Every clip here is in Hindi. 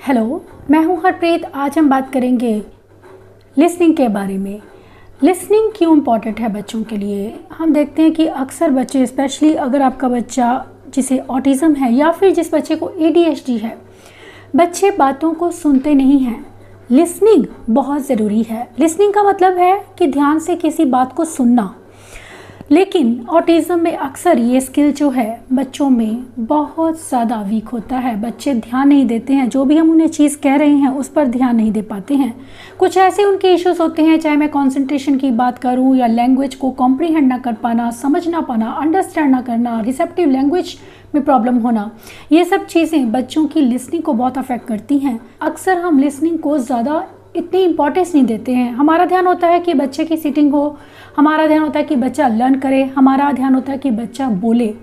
हेलो, मैं हूं हरप्रीत। आज हम बात करेंगे लिसनिंग के बारे में। लिसनिंग क्यों इम्पॉर्टेंट है बच्चों के लिए। हम देखते हैं कि अक्सर बच्चे, स्पेशली अगर आपका बच्चा जिसे ऑटिज़म है या फिर जिस बच्चे को ADHD है, बच्चे बातों को सुनते नहीं हैं। लिसनिंग बहुत ज़रूरी है। लिसनिंग का मतलब है कि ध्यान से किसी बात को सुनना। लेकिन ऑटिज़म में अक्सर ये स्किल जो है बच्चों में बहुत ज़्यादा वीक होता है। बच्चे ध्यान नहीं देते हैं, जो भी हम उन्हें चीज़ कह रहे हैं उस पर ध्यान नहीं दे पाते हैं। कुछ ऐसे उनके इश्यूज होते हैं, चाहे मैं कंसंट्रेशन की बात करूं या लैंग्वेज को कॉम्प्रीहेंड ना कर पाना, समझ ना पाना, अंडरस्टैंड ना करना, रिसेप्टिव लैंग्वेज में प्रॉब्लम होना। ये सब चीज़ें बच्चों की लिसनिंग को बहुत अफेक्ट करती हैं। अक्सर हम लिसनिंग को ज़्यादा इतनी इंपॉर्टेंस नहीं देते हैं। हमारा ध्यान होता है कि बच्चे की सीटिंग हो, हमारा ध्यान होता है कि बच्चा लर्न करे, हमारा ध्यान होता है कि बच्चा बोले,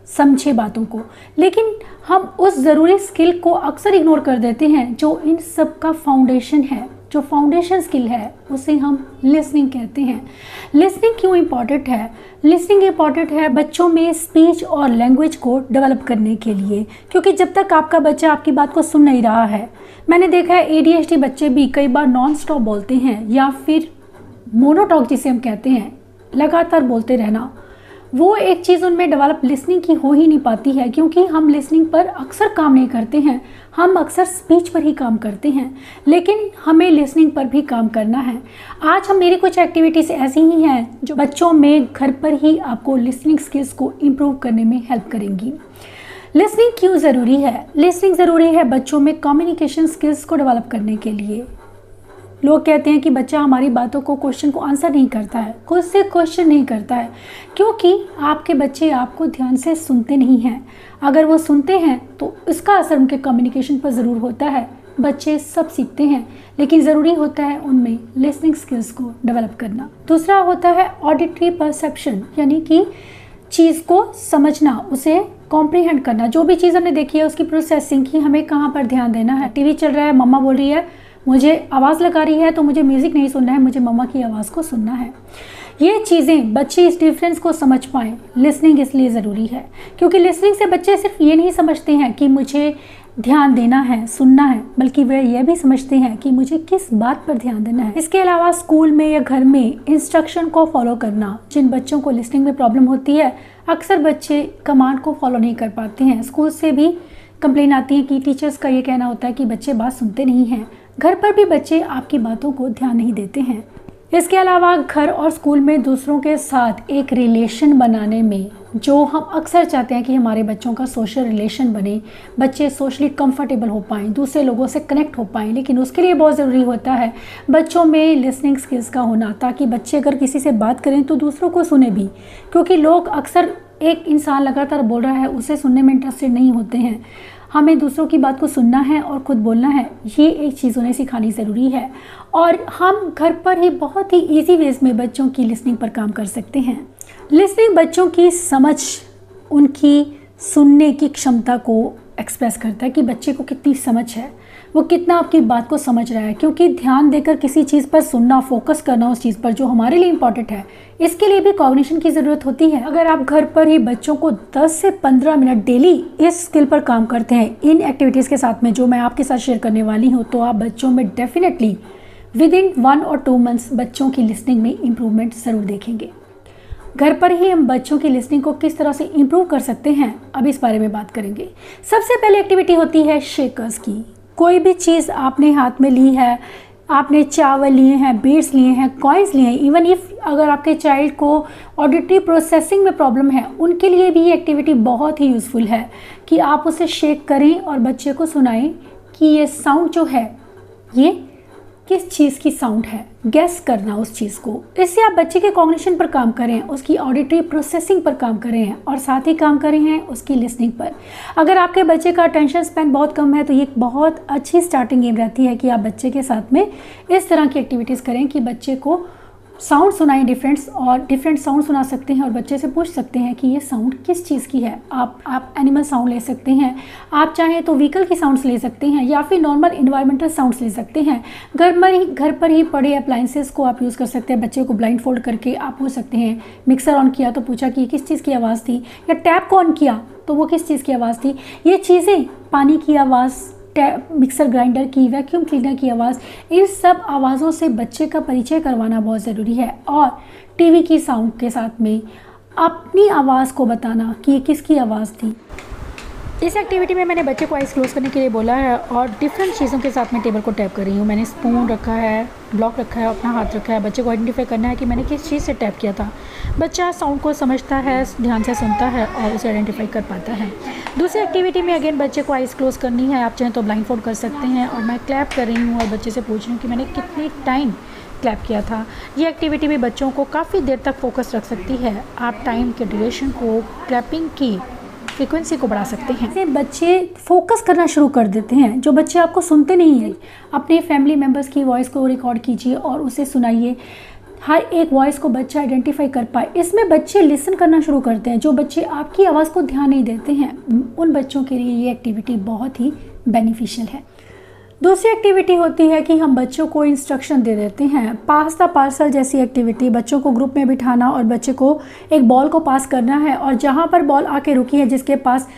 समझे बातों को। लेकिन हम उस ज़रूरी स्किल को अक्सर इग्नोर कर देते हैं जो इन सब का फाउंडेशन है। जो फाउंडेशन स्किल है उसे हम लिसनिंग कहते हैं। लिसनिंग क्यों इम्पॉर्टेंट है? लिसनिंग इम्पॉर्टेंट है बच्चों में स्पीच और लैंग्वेज को डेवलप करने के लिए, क्योंकि जब तक आपका बच्चा आपकी बात को सुन नहीं रहा है, मैंने देखा है ADHD बच्चे भी कई बार नॉन स्टॉप बोलते हैं या फिर मोनोटॉक जिसे हम कहते हैं, लगातार बोलते रहना। वो एक चीज़ उनमें डेवलप लिसनिंग की हो ही नहीं पाती है, क्योंकि हम लिसनिंग पर अक्सर काम नहीं करते हैं। हम अक्सर स्पीच पर ही काम करते हैं, लेकिन हमें लिसनिंग पर भी काम करना है। आज हम मेरी कुछ एक्टिविटीज़ ऐसी ही हैं जो बच्चों में घर पर ही आपको लिसनिंग स्किल्स को इम्प्रूव करने में हेल्प करेंगी। लिसनिंग क्यों ज़रूरी है? लिसनिंग ज़रूरी है बच्चों में कम्युनिकेशन स्किल्स को डेवलप करने के लिए। लोग कहते हैं कि बच्चा हमारी बातों को, क्वेश्चन को आंसर नहीं करता है, खुद से क्वेश्चन नहीं करता है, क्योंकि आपके बच्चे आपको ध्यान से सुनते नहीं हैं। अगर वो सुनते हैं तो इसका असर उनके कम्युनिकेशन पर ज़रूर होता है। बच्चे सब सीखते हैं, लेकिन ज़रूरी होता है उनमें लिसनिंग स्किल्स को डेवलप करना। दूसरा होता है ऑडिटरी परसेप्शन, यानी कि चीज़ को समझना, उसे कॉम्प्रीहेंड करना। जो भी चीज़ हमने देखी है उसकी प्रोसेसिंग की हमें कहाँ पर ध्यान देना है। टीवी चल रहा है, मम्मा बोल रही है, मुझे आवाज़ लगा रही है, तो मुझे म्यूज़िक नहीं सुनना है, मुझे मम्मा की आवाज़ को सुनना है। ये चीज़ें बच्चे इस डिफरेंस को समझ पाएँ। लिसनिंग इसलिए ज़रूरी है क्योंकि लिसनिंग से बच्चे सिर्फ ये नहीं समझते हैं कि मुझे ध्यान देना है, सुनना है, बल्कि वे यह भी समझते हैं कि मुझे किस बात पर ध्यान देना है। इसके अलावा स्कूल में या घर में इंस्ट्रक्शन को फॉलो करना। जिन बच्चों को लिसनिंग में प्रॉब्लम होती है, अक्सर बच्चे कमांड को फॉलो नहीं कर पाते हैं। स्कूल से भी कंप्लेन आती है कि टीचर्स का ये कहना होता है कि बच्चे बात सुनते नहीं हैं। घर पर भी बच्चे आपकी बातों को ध्यान नहीं देते हैं। इसके अलावा घर और स्कूल में दूसरों के साथ एक रिलेशन बनाने में, जो हम अक्सर चाहते हैं कि हमारे बच्चों का सोशल रिलेशन बने, बच्चे सोशली कंफर्टेबल हो पाएँ, दूसरे लोगों से कनेक्ट हो पाएँ, लेकिन उसके लिए बहुत ज़रूरी होता है बच्चों में लिसनिंग स्किल्स का होना, ताकि बच्चे अगर किसी से बात करें तो दूसरों को सुने भी। क्योंकि लोग अक्सर एक इंसान लगातार बोल रहा है उसे सुनने में इंटरेस्टेड नहीं होते हैं। हमें दूसरों की बात को सुनना है और खुद बोलना है। ये एक चीज़ उन्हें सिखानी ज़रूरी है, और हम घर पर ही बहुत ही इजी वेज में बच्चों की लिसनिंग पर काम कर सकते हैं। लिसनिंग बच्चों की समझ, उनकी सुनने की क्षमता को एक्सप्रेस करता है कि बच्चे को कितनी समझ है, वो कितना आपकी बात को समझ रहा है। क्योंकि ध्यान देकर किसी चीज़ पर सुनना, फोकस करना उस चीज़ पर जो हमारे लिए इम्पॉर्टेंट है, इसके लिए भी कॉग्निशन की ज़रूरत होती है। अगर आप घर पर ही बच्चों को 10 से 15 मिनट डेली इस स्किल पर काम करते हैं, इन एक्टिविटीज़ के साथ में जो मैं आपके साथ शेयर करने वाली हूँ, तो आप बच्चों में डेफिनेटली विद इन 1 और 2 मंथ्स बच्चों की लिसनिंग में इम्प्रूवमेंट ज़रूर देखेंगे। घर पर ही हम बच्चों की लिसनिंग को किस तरह से इम्प्रूव कर सकते हैं, अब इस बारे में बात करेंगे। सबसे पहले एक्टिविटी होती है शेकर्स की। कोई भी चीज़ आपने हाथ में ली है, आपने चावल लिए हैं, बीड्स लिए हैं, कॉइन्स लिए हैं, इवन इफ़ अगर आपके चाइल्ड को ऑडिटरी प्रोसेसिंग में प्रॉब्लम है, उनके लिए भी ये एक्टिविटी बहुत ही यूज़फुल है कि आप उसे शेक करें और बच्चे को सुनाएं कि ये साउंड जो है ये किस चीज़ की साउंड है, गेस करना उस चीज़ को। इससे आप बच्चे के कॉग्निशन पर काम करें, उसकी ऑडिटरी प्रोसेसिंग पर काम करें और साथ ही काम करें हैं उसकी लिसनिंग पर। अगर आपके बच्चे का अटेंशन स्पैन बहुत कम है तो ये बहुत अच्छी स्टार्टिंग गेम रहती है कि आप बच्चे के साथ में इस तरह की एक्टिविटीज़ करें कि बच्चे को साउंड सुनाएं डिफरेंट साउंड सुना सकते हैं और बच्चे से पूछ सकते हैं कि ये साउंड किस चीज़ की है। आप एनिमल साउंड ले सकते हैं, आप चाहें तो व्हीकल की साउंड्स ले सकते हैं या फिर नॉर्मल इन्वायरमेंटल साउंड्स ले सकते हैं। घर पर ही पड़े अप्लाइंसेस को आप यूज़ कर सकते हैं। बच्चे को ब्लाइंड फोल्ड करके आप पूछ सकते हैं, मिक्सर ऑन किया तो पूछा कि किस चीज़ की आवाज़ थी, या टैप को ऑन किया तो वो किस चीज़ की आवाज़ थी। ये चीज़ें, पानी की आवाज़, मिक्सर ग्राइंडर की, वैक्यूम क्लीनर की आवाज़, इन सब आवाज़ों से बच्चे का परिचय करवाना बहुत ज़रूरी है। और टीवी की साउंड के साथ में अपनी आवाज़ को बताना कि ये किसकी आवाज़ थी। इस एक्टिविटी में मैंने बच्चे को आइज़ क्लोज़ करने के लिए बोला है और डिफरेंट चीज़ों के साथ मैं टेबल को टैप कर रही हूँ। मैंने स्पून रखा है, ब्लॉक रखा है, अपना हाथ रखा है। बच्चे को आइडेंटिफाई करना है कि मैंने किस चीज़ से टैप किया था। बच्चा साउंड को समझता है, ध्यान से सुनता है और उसे आइडेंटिफाई कर पाता है। दूसरी एक्टिविटी में अगेन बच्चे को आइज़ क्लोज़ करनी है। आप चाहें तो ब्लाइंड फोल्ड कर सकते हैं और मैं क्लैप कर रही हूँ और बच्चे से पूछ रही हूँ कि मैंने कितने टाइम क्लैप किया था। ये एक्टिविटी भी बच्चों को काफ़ी देर तक फोकस रख सकती है। आप टाइम के ड्यूरेशन को, क्लैपिंग की फ्रीक्वेंसी को बढ़ा सकते हैं। ऐसे बच्चे फोकस करना शुरू कर देते हैं। जो बच्चे आपको सुनते नहीं हैं, अपने फैमिली मेम्बर्स की वॉइस को रिकॉर्ड कीजिए और उसे सुनाइए। हर एक वॉइस को बच्चा आइडेंटिफाई कर पाए। इसमें बच्चे लिसन करना शुरू करते हैं। जो बच्चे आपकी आवाज़ को ध्यान नहीं देते हैं, उन बच्चों के लिए ये एक्टिविटी बहुत ही बेनिफिशियल है। दूसरी एक्टिविटी होती है कि हम बच्चों को इंस्ट्रक्शन दे देते हैं। पास द पार्सल जैसी एक्टिविटी, बच्चों को ग्रुप में बिठाना और बच्चे को एक बॉल को पास करना है और जहाँ पर बॉल आके रुकी है जिसके पास,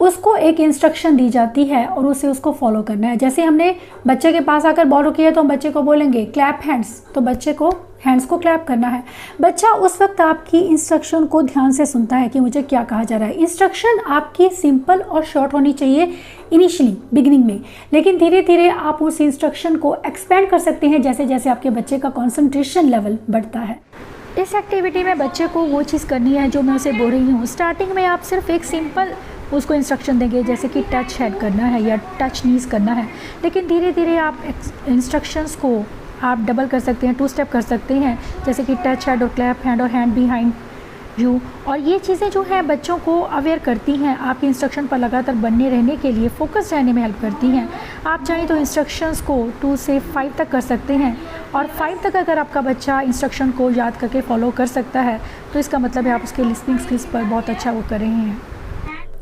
उसको एक इंस्ट्रक्शन दी जाती है और उसे उसको फॉलो करना है। जैसे हमने बच्चे के पास आकर बॉल रुकी है तो हम बच्चे को बोलेंगे क्लैप हैंड्स, तो बच्चे को हैंड्स को क्लैप करना है। बच्चा उस वक्त आपकी इंस्ट्रक्शन को ध्यान से सुनता है कि मुझे क्या कहा जा रहा है। इंस्ट्रक्शन आपकी सिंपल और शॉर्ट होनी चाहिए इनिशियली, बिगिनिंग में, लेकिन धीरे धीरे आप उस इंस्ट्रक्शन को एक्सपेंड कर सकते हैं जैसे जैसे आपके बच्चे का कॉन्सेंट्रेशन लेवल बढ़ता है। इस एक्टिविटी में बच्चे को वो चीज़ करनी है जो मैं उसे बोल रही हूँ। स्टार्टिंग में आप सिर्फ एक सिंपल उसको इंस्ट्रक्शन देंगे जैसे कि टच हेड करना है या टच नीज करना है, लेकिन धीरे धीरे आप इंस्ट्रक्शंस को आप डबल कर सकते हैं, 2 स्टेप कर सकते हैं, जैसे कि टच हेड और क्लैप हैंड और हैंड बिहाइंड यू। और ये चीज़ें जो हैं बच्चों को अवेयर करती हैं, आपके इंस्ट्रक्शन पर लगातार बने रहने के लिए, फोकस रहने में हेल्प करती हैं। आप चाहें तो इंस्ट्रक्शंस को 2 से 5 तक कर सकते हैं और 5 तक अगर आपका बच्चा इंस्ट्रक्शन को याद करके फॉलो कर सकता है तो इसका मतलब है आप उसके लिसनिंग स्किल्स पर बहुत अच्छा वो कर रहे हैं।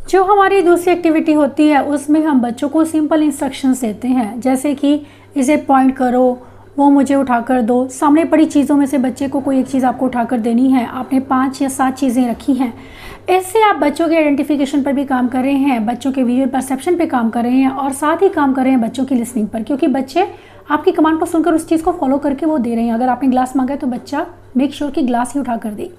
जो हमारी दूसरी एक्टिविटी होती है उसमें हम बच्चों को सिंपल इंस्ट्रक्शंस देते हैं, जैसे कि इसे पॉइंट करो, वो मुझे उठाकर दो। सामने पड़ी चीज़ों में से बच्चे को कोई एक चीज़ आपको उठाकर देनी है। आपने 5 या 7 चीज़ें रखी हैं। इससे आप बच्चों के आइडेंटिफिकेशन पर भी काम कर रहे हैं, बच्चों के विजुअल परसेप्शन पे काम कर रहे हैं और साथ ही काम कर रहे हैं बच्चों की लिसनिंग पर, क्योंकि बच्चे आपकी कमांड को सुनकर उस चीज़ को फॉलो करके वो दे रहे हैं। अगर आपने ग्लास मांगा है तो बच्चा मेक श्योर कि ग्लास ही उठा कर दे,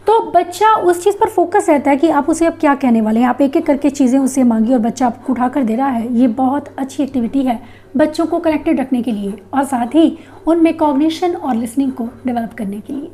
तो बच्चा उस चीज़ पर फोकस रहता है कि आप उसे अब क्या कहने वाले हैं। आप एक एक करके चीज़ें उससे मांगी और बच्चा आपको उठा कर दे रहा है। ये बहुत अच्छी एक्टिविटी है बच्चों को कनेक्टेड रखने के लिए और साथ ही उनमें कॉग्निशन और लिसनिंग को डेवलप करने के लिए।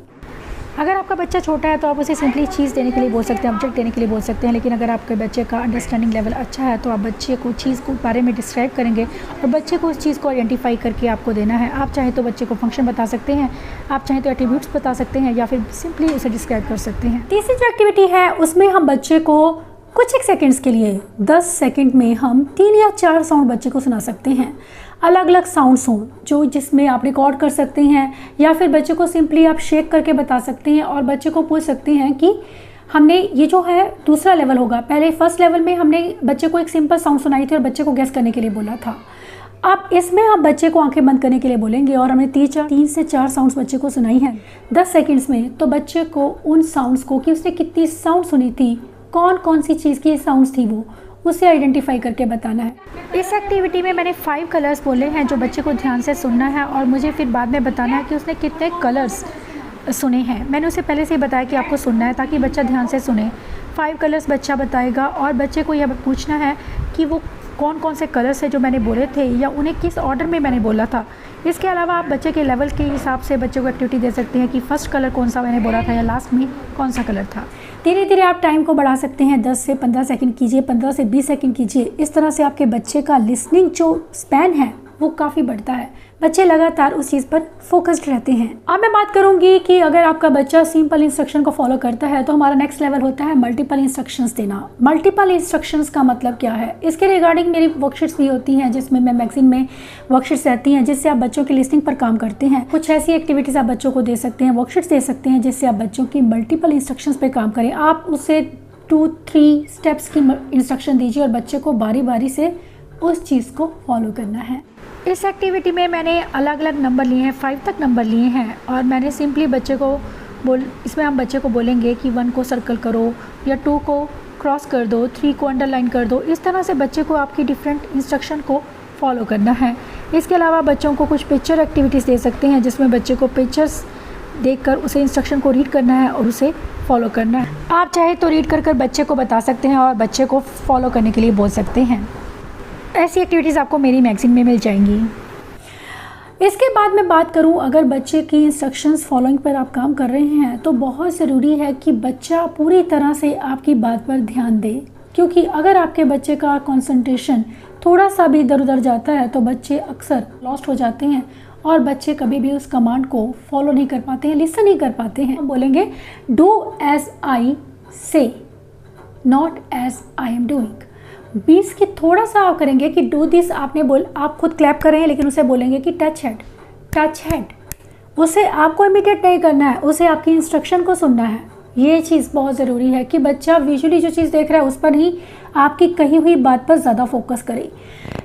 अगर आपका बच्चा छोटा है तो आप उसे सिंपली चीज़ देने के लिए बोल सकते हैं, ऑब्जेक्ट देने के लिए बोल सकते हैं, लेकिन अगर आपके बच्चे का अंडरस्टैंडिंग लेवल अच्छा है तो आप बच्चे को चीज़ को बारे में डिस्क्राइब करेंगे और बच्चे को उस चीज़ को आइडेंटिफाई करके आपको देना है। आप चाहें तो बच्चे को फंक्शन बता सकते हैं, आप चाहें तो एट्रीब्यूट्स बता सकते हैं या फिर सिंपली उसे डिस्क्राइब कर सकते हैं। तीसरी जो एक्टिविटी है उसमें हम बच्चे को कुछ एक सेकंड्स के लिए 10 सेकंड में हम 3 या 4 साउंड बच्चे को सुना सकते हैं। अलग अलग साउंड्स हों जो जिसमें आप रिकॉर्ड कर सकते हैं या फिर बच्चे को सिंपली आप शेक करके बता सकते हैं और बच्चे को पूछ सकते हैं कि हमने ये जो है दूसरा लेवल होगा। पहले फर्स्ट लेवल में हमने बच्चे को एक सिंपल साउंड सुनाई थी और बच्चे को गेस करने के लिए बोला था। अब इसमें हम बच्चे को आंखें बंद करने के लिए बोलेंगे और हमने 3 से 4 साउंड्स बच्चे को सुनाई हैं 10 सेकंड्स में, तो बच्चे को उन साउंड्स को कि उसने कितनी साउंड सुनी थी, कौन कौन सी चीज़ की साउंड्स थी, वो उसे आइडेंटिफाई करके बताना है। इस एक्टिविटी में मैंने 5 कलर्स बोले हैं जो बच्चे को ध्यान से सुनना है और मुझे फिर बाद में बताना है कि उसने कितने कलर्स सुने हैं। मैंने उसे पहले से ही बताया कि आपको सुनना है ताकि बच्चा ध्यान से सुने। 5 कलर्स बच्चा बताएगा और बच्चे को यह पूछना है कि वो कौन कौन से कलर्स है जो मैंने बोले थे या उन्हें किस ऑर्डर में मैंने बोला था। इसके अलावा आप बच्चे के लेवल के हिसाब से बच्चे को एक्टिविटी दे सकते हैं कि फर्स्ट कलर कौन सा मैंने बोला था या लास्ट में कौन सा कलर था। धीरे धीरे आप टाइम को बढ़ा सकते हैं, 10 से 15 सेकंड कीजिए, 15 से 20 सेकंड कीजिए। इस तरह से आपके बच्चे का लिसनिंग जो स्पैन है वो काफ़ी बढ़ता है। बच्चे लगातार उस चीज़ पर फोकस्ड रहते हैं। अब मैं बात करूंगी कि अगर आपका बच्चा सिंपल इंस्ट्रक्शन को फॉलो करता है तो हमारा नेक्स्ट लेवल होता है मल्टीपल इंस्ट्रक्शंस देना। मल्टीपल इंस्ट्रक्शंस का मतलब क्या है, इसके रिगार्डिंग मेरी वर्कशीट्स भी होती हैं जिसमें मैं मैगजीन में वर्कशीट्स रहती हैं जिससे आप बच्चों की लिसनिंग पर काम करते हैं। कुछ ऐसी एक्टिविटीज़ आप बच्चों को दे सकते हैं, वर्कशीट्स दे सकते हैं जिससे आप बच्चों की मल्टीपल इंस्ट्रक्शंस पर काम करें। आप उसे 2-3 स्टेप्स की इंस्ट्रक्शन दीजिए और बच्चे को बारी बारी से उस चीज़ को फॉलो करना है। इस एक्टिविटी में मैंने अलग अलग नंबर लिए हैं, 5 तक नंबर लिए हैं और मैंने सिंपली बच्चे को इसमें हम बच्चे को बोलेंगे कि 1 को सर्कल करो या 2 को क्रॉस कर दो, 3 को अंडरलाइन कर दो। इस तरह से बच्चे को आपकी डिफरेंट इंस्ट्रक्शन को फॉलो करना है। इसके अलावा बच्चों को कुछ पिक्चर एक्टिविटीज़ दे सकते हैं जिसमें बच्चे को पिक्चर्स देखकर उसे इंस्ट्रक्शन को रीड करना है और उसे फॉलो करना है। आप चाहे तो रीड कर बच्चे को बता सकते हैं और बच्चे को फॉलो करने के लिए बोल सकते हैं। ऐसी एक्टिविटीज़ आपको मेरी मैगज़ीन में मिल जाएंगी। इसके बाद मैं बात करूं, अगर बच्चे की इंस्ट्रक्शंस फॉलोइंग पर आप काम कर रहे हैं तो बहुत ज़रूरी है कि बच्चा पूरी तरह से आपकी बात पर ध्यान दे, क्योंकि अगर आपके बच्चे का कंसंट्रेशन थोड़ा सा भी इधर उधर जाता है तो बच्चे अक्सर लॉस्ट हो जाते हैं और बच्चे कभी भी उस कमांड को फॉलो नहीं कर पाते हैं, लिसन नहीं कर पाते हैं। हम बोलेंगे do as I say, not as I am doing. 20 की थोड़ा सा आप करेंगे कि डू दिस, आप खुद क्लैप कर रहे हैं लेकिन उसे बोलेंगे कि टच हेड, टच हेड। उसे आपको इमिटेट नहीं करना है, उसे आपकी इंस्ट्रक्शन को सुनना है। ये चीज़ बहुत ज़रूरी है कि बच्चा विजुअली जो चीज़ देख रहा है उस पर ही आपकी कही हुई बात पर ज़्यादा फोकस करे।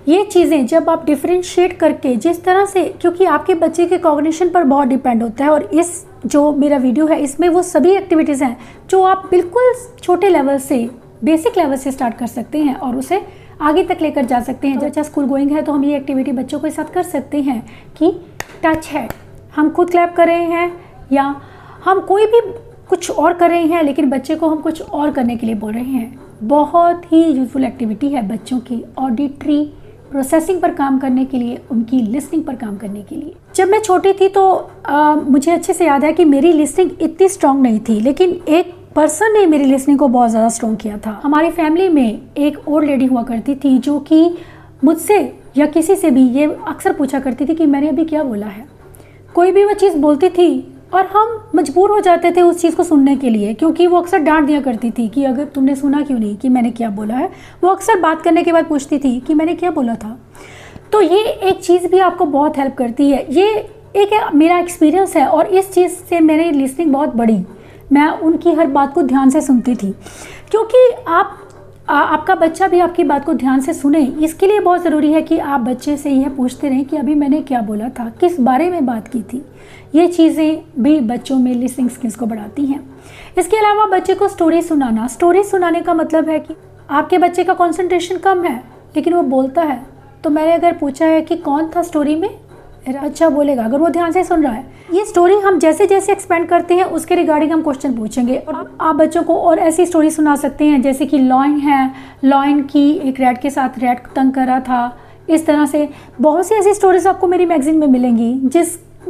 ये चीज़ें जब आप डिफ्रेंशिएट करके जिस तरह से, क्योंकि आपके बच्चे के कॉग्निशन पर बहुत डिपेंड होता है, और इस जो मेरा वीडियो है इसमें वो सभी एक्टिविटीज़ हैं जो आप बिल्कुल छोटे लेवल से, बेसिक लेवल से स्टार्ट कर सकते हैं और उसे आगे तक लेकर जा सकते हैं। जब बच्चा स्कूल गोइंग है तो हम ये एक्टिविटी बच्चों के साथ कर सकते हैं कि टच है, हम खुद क्लैप कर रहे हैं या हम कोई भी कुछ और कर रहे हैं लेकिन बच्चे को हम कुछ और करने के लिए बोल रहे हैं। बहुत ही यूजफुल एक्टिविटी है बच्चों की ऑडिटरी प्रोसेसिंग पर काम करने के लिए, उनकी लिसनिंग पर काम करने के लिए। जब मैं छोटी थी तो मुझे अच्छे से याद है कि मेरी लिसनिंग इतनी स्ट्रॉन्ग नहीं थी, लेकिन एक पर्सन ने मेरी लिसनिंग को बहुत ज़्यादा स्ट्रॉन्ग किया था। हमारी फैमिली में एक और लेडी हुआ करती थी जो कि मुझसे या किसी से भी ये अक्सर पूछा करती थी कि मैंने अभी क्या बोला है। कोई भी वो चीज़ बोलती थी और हम मजबूर हो जाते थे उस चीज़ को सुनने के लिए, क्योंकि वो अक्सर डांट दिया करती थी कि अगर तुमने सुना क्यों नहीं कि मैंने क्या बोला है। वो अक्सर बात करने के बाद पूछती थी कि मैंने क्या बोला था। तो ये एक चीज़ भी आपको बहुत हेल्प करती है। ये एक मेरा एक्सपीरियंस है और इस चीज़ से मेरी लिसनिंग बहुत बढ़ी। मैं उनकी हर बात को ध्यान से सुनती थी, क्योंकि आपका बच्चा भी आपकी बात को ध्यान से सुने। इसके लिए बहुत ज़रूरी है कि आप बच्चे से यह पूछते रहें कि अभी मैंने क्या बोला था, किस बारे में बात की थी। ये चीज़ें भी बच्चों में लिसनिंग स्किल्स को बढ़ाती हैं। इसके अलावा बच्चे को स्टोरी सुनाना। स्टोरी सुनाने का मतलब है कि आपके बच्चे का कंसंट्रेशन कम है लेकिन वो बोलता है, तो मैंने अगर पूछा है कि कौन था स्टोरी में, अच्छा बोलेगा अगर वो ध्यान से सुन रहा है। ये स्टोरी हम जैसे जैसे एक्सपेंड करते हैं उसके रिगार्डिंग हम क्वेश्चन पूछेंगे और आप बच्चों को और ऐसी स्टोरी सुना सकते हैं जैसे कि लॉयन है, लॉयन की एक रैट के साथ रैट तंग कर रहा था। इस तरह से बहुत सी ऐसी स्टोरीज आपको मेरी मैगजीन में मिलेंगी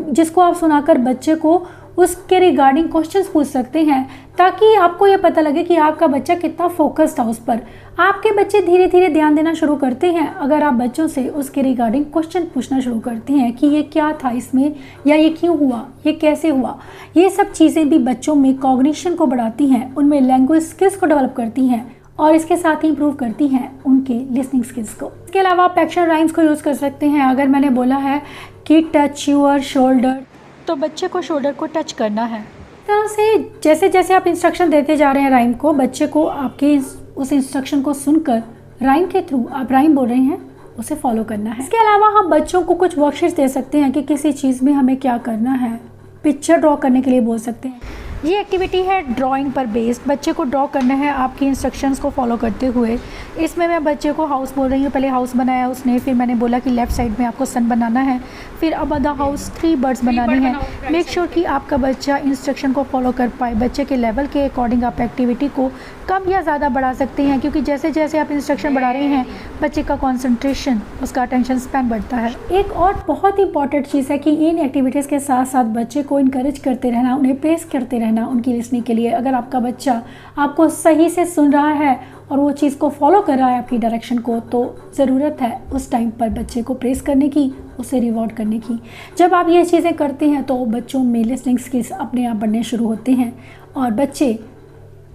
जिसको आप सुनाकर बच्चे को उसके रिगार्डिंग क्वेश्चंस पूछ सकते हैं, ताकि आपको यह पता लगे कि आपका बच्चा कितना फोकस्ड था उस पर। आपके बच्चे धीरे धीरे ध्यान देना शुरू करते हैं अगर आप बच्चों से उसके रिगार्डिंग क्वेश्चन पूछना शुरू करते हैं कि ये क्या था इसमें, या ये क्यों हुआ, ये कैसे हुआ। ये सब चीज़ें भी बच्चों में कॉग्निशन को बढ़ाती हैं, उनमें लैंग्वेज स्किल्स को डेवलप करती हैं और इसके साथ ही इम्प्रूव करती हैं उनके लिसनिंग स्किल्स को। इसके अलावा आप एक्शन राइम्स को यूज़ कर सकते हैं। अगर मैंने बोला है कि टच योर शोल्डर, तो बच्चे को शोल्डर को टच करना है। इस तरह से जैसे जैसे आप इंस्ट्रक्शन देते जा रहे हैं राइम को, बच्चे को आपके उस इंस्ट्रक्शन को सुनकर राइम के थ्रू आप राइम बोल रहे हैं उसे फॉलो करना है। इसके अलावा हम बच्चों को कुछ वर्कशीट्स दे सकते हैं कि किसी चीज़ में हमें क्या करना है। पिक्चर ड्रॉ करने के लिए बोल सकते हैं। ये एक्टिविटी है ड्राइंग पर बेस्ड। बच्चे को ड्रॉ करना है आपकी इंस्ट्रक्शंस को फॉलो करते हुए। इसमें मैं बच्चे को हाउस बोल रही हूँ, पहले हाउस बनाया उसने, फिर मैंने बोला कि लेफ़्ट साइड में आपको सन बनाना है, फिर अब द हाउस 3 बर्ड्स बनाने हैं। मेक श्योर कि आपका बच्चा इंस्ट्रक्शन को फॉलो कर पाए। बच्चे के लेवल के अकॉर्डिंग आप एक्टिविटी को कम या ज़्यादा बढ़ा सकते हैं, क्योंकि जैसे जैसे आप इंस्ट्रक्शन बढ़ा रहे हैं बच्चे का कॉन्सेंट्रेशन, उसका अटेंशन स्पैन बढ़ता है। एक और बहुत इंपॉर्टेंट चीज़ है कि इन एक्टिविटीज़ के साथ साथ बच्चे को इनकरेज करते रहना, उन्हें प्रेस करते रहना उनकी लिसनिंग के लिए। अगर आपका बच्चा आपको सही से सुन रहा है और वो चीज़ को फॉलो कर रहा है आपकी डायरेक्शन को, तो ज़रूरत है उस टाइम पर बच्चे को प्रेस करने की, उसे रिवॉर्ड करने की। जब आप ये चीज़ें करते हैं तो बच्चों में लिसनिंग स्किल्स अपने आप बढ़ने शुरू होते हैं और बच्चे,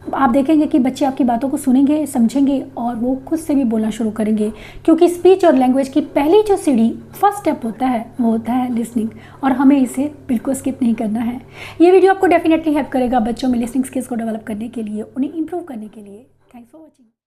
आप देखेंगे कि बच्चे आपकी बातों को सुनेंगे, समझेंगे और वो खुद से भी बोलना शुरू करेंगे, क्योंकि स्पीच और लैंग्वेज की पहली जो सीढ़ी, फर्स्ट स्टेप होता है वो होता है लिसनिंग, और हमें इसे बिल्कुल स्किप नहीं करना है। ये वीडियो आपको डेफिनेटली हेल्प करेगा बच्चों में लिसनिंग स्किल्स को डेवलप करने के लिए, उन्हें इंप्रूव करने के लिए। Thanks for watching.